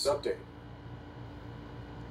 update.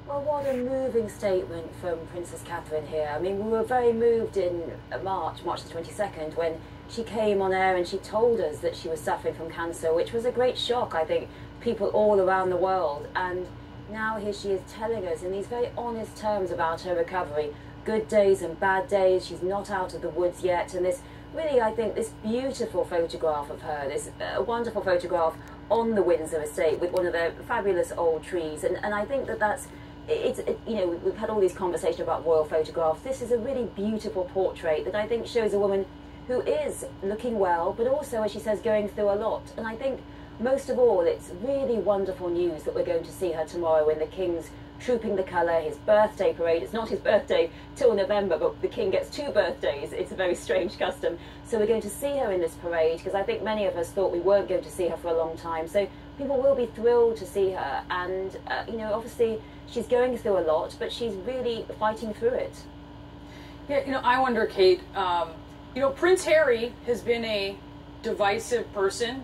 Well, what a moving statement from Princess Catherine here. I mean, we were very moved in March the 22nd, when she came on air and she told us that she was suffering from cancer, which was a great shock, I think, people all around the world. And now here she is telling us in these very honest terms about her recovery, good days and bad days. She's not out of the woods yet. And this really, I think, this beautiful photograph of her, this wonderful photograph on the Windsor estate with one of their fabulous old trees. And I think that that's, you know, we've had all these conversations about royal photographs. This is a really beautiful portrait that I think shows a woman who is looking well, but also, as she says, going through a lot. And I think most of all, it's really wonderful news that we're going to see her tomorrow when the King's Trooping the Colour, his birthday parade. It's not his birthday till November, but the King gets 2 birthdays. It's a very strange custom. So we're going to see her in this parade, because I think many of us thought we weren't going to see her for a long time. So people will be thrilled to see her. And, you know, obviously she's going through a lot, but she's really fighting through it. Yeah, you know, I wonder, Kate, you know, Prince Harry has been a divisive person.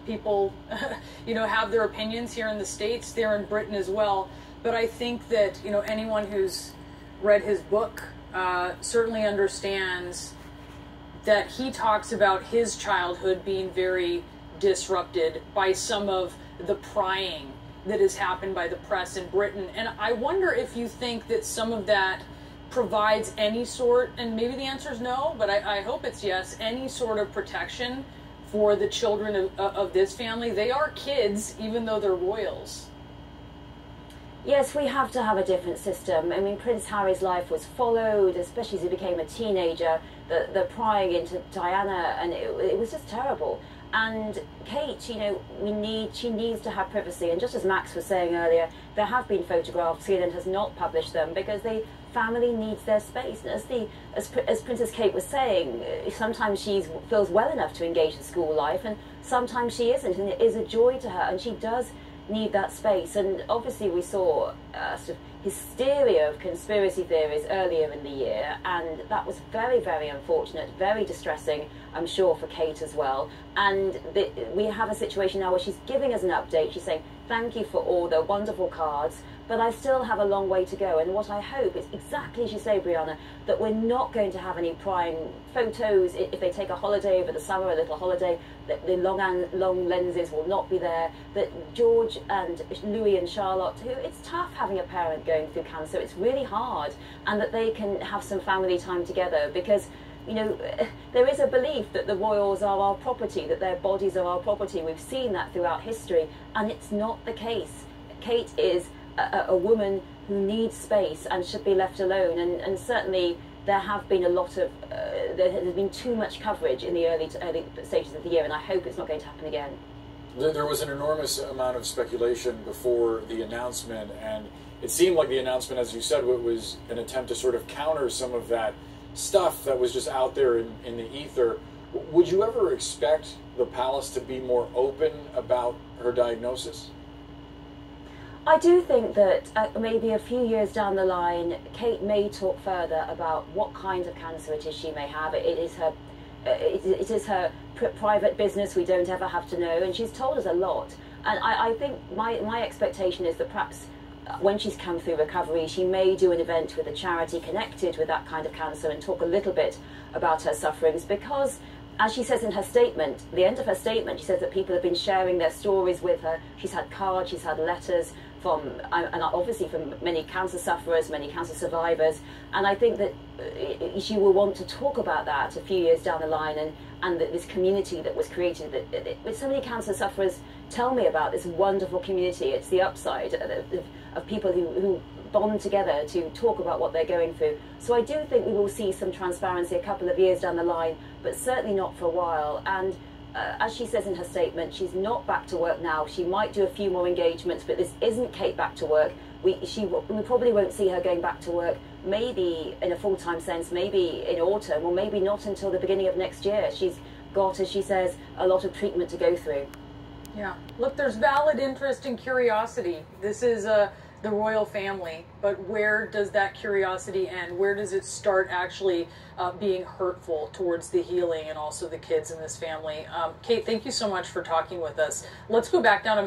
People, you know, have their opinions here in the States, there in Britain as well. But I think that, you know, anyone who's read his book certainly understands that he talks about his childhood being very disrupted by some of the prying that has happened by the press in Britain. And I wonder if you think that some of that provides any sort, and maybe the answer is no, but I hope it's yes, any sort of protection for the children of this family. They are kids, even though they're royals. Yes, we have to have a different system. I mean, Prince Harry's life was followed, especially as he became a teenager, the prying into Diana, and it was just terrible. And Kate, you know, she needs to have privacy. And just as Max was saying earlier, there have been photographs. CNN has not published them because the family needs their space. And as Princess Kate was saying, sometimes she feels well enough to engage in school life, and sometimes she isn't, and it is a joy to her, and she does need that space. And obviously we saw sort of hysteria of conspiracy theories earlier in the year, and that was very, very unfortunate, very distressing, I'm sure, for Kate as well. And we have a situation now where she's giving us an update. She's saying, thank you for all the wonderful cards, but I still have a long way to go. And what I hope is exactly as you say, Brianna, that we're not going to have any prying photos. If they take a holiday over the summer, a little holiday, that the long lenses will not be there. That George and Louis and Charlotte, who it's tough having a parent going through cancer, it's really hard, and that they can have some family time together, because, you know, there is a belief that the royals are our property, that their bodies are our property. We've seen that throughout history, and it's not the case. Kate is a woman who needs space and should be left alone, and certainly there have been a lot of, there has been too much coverage in the early stages of the year, and I hope it's not going to happen again. There was an enormous amount of speculation before the announcement, and it seemed like the announcement, as you said, was an attempt to sort of counter some of that stuff that was just out there in the ether. Would you ever expect the palace to be more open about her diagnosis? I do think that maybe a few years down the line, Kate may talk further about what kind of cancer it is she may have. It is her private business. We don't ever have to know, and she's told us a lot. And I think my expectation is that perhaps when she's come through recovery, she may do an event with a charity connected with that kind of cancer and talk a little bit about her sufferings, because, as she says in her statement, the end of her statement, she says that people have been sharing their stories with her. She's had cards, she's had letters from, and obviously from many cancer sufferers, many cancer survivors, and I think that she will want to talk about that a few years down the line, and that this community that was created, that so many cancer sufferers tell me about, this wonderful community. It's the upside of people who bond together to talk about what they're going through. So I do think we will see some transparency a couple of years down the line, but certainly not for a while. And as she says in her statement, she's not back to work now. She might do a few more engagements, but this isn't Kate back to work. We probably won't see her going back to work, maybe in a full-time sense, maybe in autumn, or maybe not until the beginning of next year. She's got, as she says, a lot of treatment to go through. Yeah. Look, there's valid interest and curiosity. This is the royal family, but where does that curiosity end? Where does it start actually being hurtful towards the healing and also the kids in this family? Kate, thank you so much for talking with us. Let's go back down to